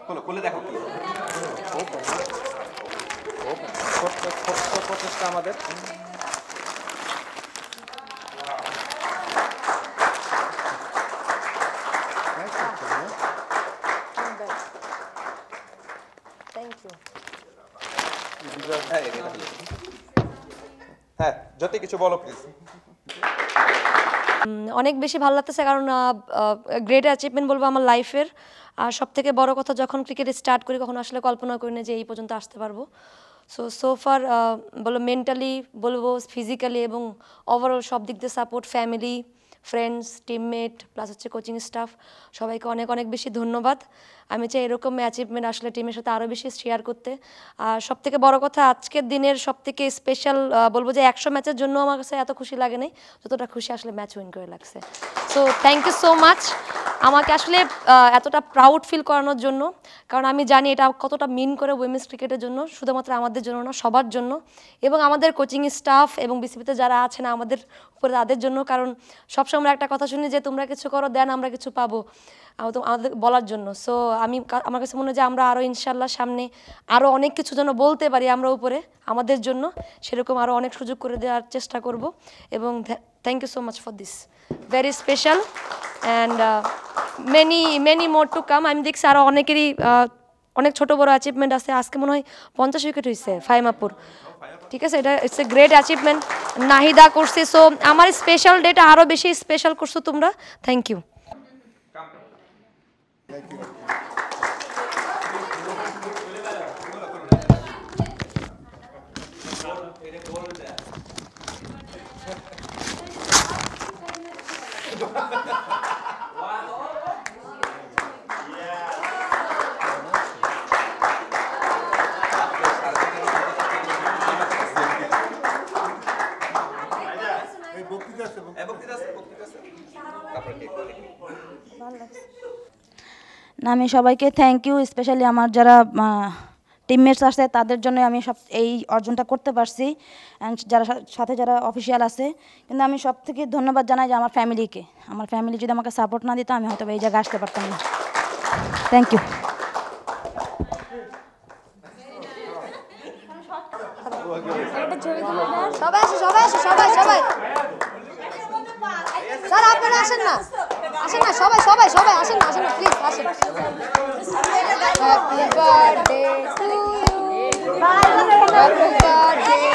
খোলো, খুলে দেখো কি। ছোট্ট প্রচেষ্টা আমাদের। হ্যাঁ, যদি কিছু বলো প্লিজ। অনেক বেশি ভালো লাগতেছে, কারণ গ্রেট অ্যাচিভমেন্ট বলবো আমার লাইফের। আর সব থেকে বড় কথা, যখন ক্রিকেট স্টার্ট করি কখনো আসলে কল্পনা করি না যে এই পর্যন্ত আসতে পারবো। সোফার বলো মেন্টালি, বলবো ফিজিক্যালি এবং ওভারঅল সব দিক দিয়ে support, family, friends, teammate plus হচ্ছে কোচিং স্টাফ, সবাইকে অনেক অনেক বেশি ধন্যবাদ। আমি চাই এরকম অ্যাচিভমেন্ট আসলে টিমের সাথে আরও বেশি শেয়ার করতে। আর সব থেকে বড় কথা, আজকের দিনের সব থেকে স্পেশাল বলবো যে 100 ম্যাচের জন্য আমার কাছে এত খুশি লাগে নাই যতটা খুশি আসলে ম্যাচ উইন করে লাগছে। So thank you so much আমাকে আসলে এতটা প্রাউড ফিল করানোর জন্য, কারণ আমি জানি এটা কতটা মিন করে উইমেন্স ক্রিকেটের জন্য, শুধুমাত্র আমাদের জন্য না, সবার জন্য, এবং আমাদের কোচিং স্টাফ এবং বিসিবিতে যারা আছেন আমাদের উপরে, তাদের জন্য। কারণ সবসময় একটা কথা শুনি যে তোমরা কিছু করো দেন আমরা কিছু পাবো, আমাদের বলার জন্য। সো আমার কাছে মনে হয় যে আমরা আরও ইনশাল্লাহ সামনে আরও অনেক কিছু যেন বলতে পারি আমরা উপরে আমাদের জন্য, সেরকম আরও অনেক সুযোগ করে দেওয়ার চেষ্টা করব। এবং thank you so much for this very special and many more to come. আমি দেখছি আরও অনেকেরই অনেক ছোটো বড়ো অ্যাচিভমেন্ট আছে। আজকে মনে হয় 50 উইকেট হয়েছে ফাইমাপুর, ঠিক আছে, এটা it's a great achievement. Nahida করছে। সো আমার স্পেশাল ডেটা আরও বেশি স্পেশাল করছো তোমরা, থ্যাংক ইউ। আমি সবাইকে থ্যাংক ইউ, স্পেশালি আমার যারা টিমমেটস আছে তাদের জন্য আমি এই অর্জনটা করতে পারছি, অ্যান্ড সাথে যারা অফিসিয়াল আছে। কিন্তু আমি সব থেকে ধন্যবাদ জানাই যে আমার ফ্যামিলিকে। আমার ফ্যামিলি যদি আমাকে সাপোর্ট না দিত আমি হয়তো এই জায়গায় আসতে পারতাম না। Thank you. সবাই আসো, সবাই আসো, সবাই সবাই স্যার আপনারা আসেন না, আসেন না, সবাই সবাই সবাই আসেন না, আসেন না প্লিজ আসেন। Happy birthday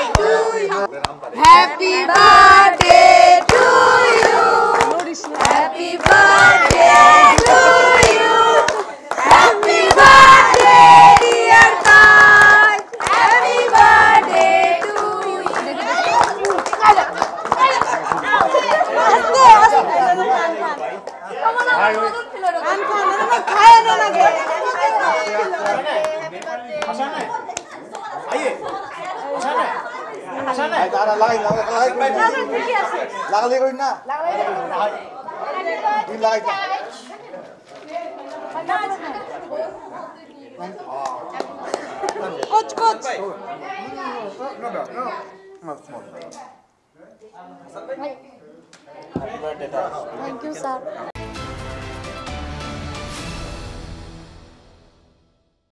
to you, happy birthday to you, happy birthday to you, happy birthday dear Taj, happy birthday to you. Coach, coach. Thank you, sir.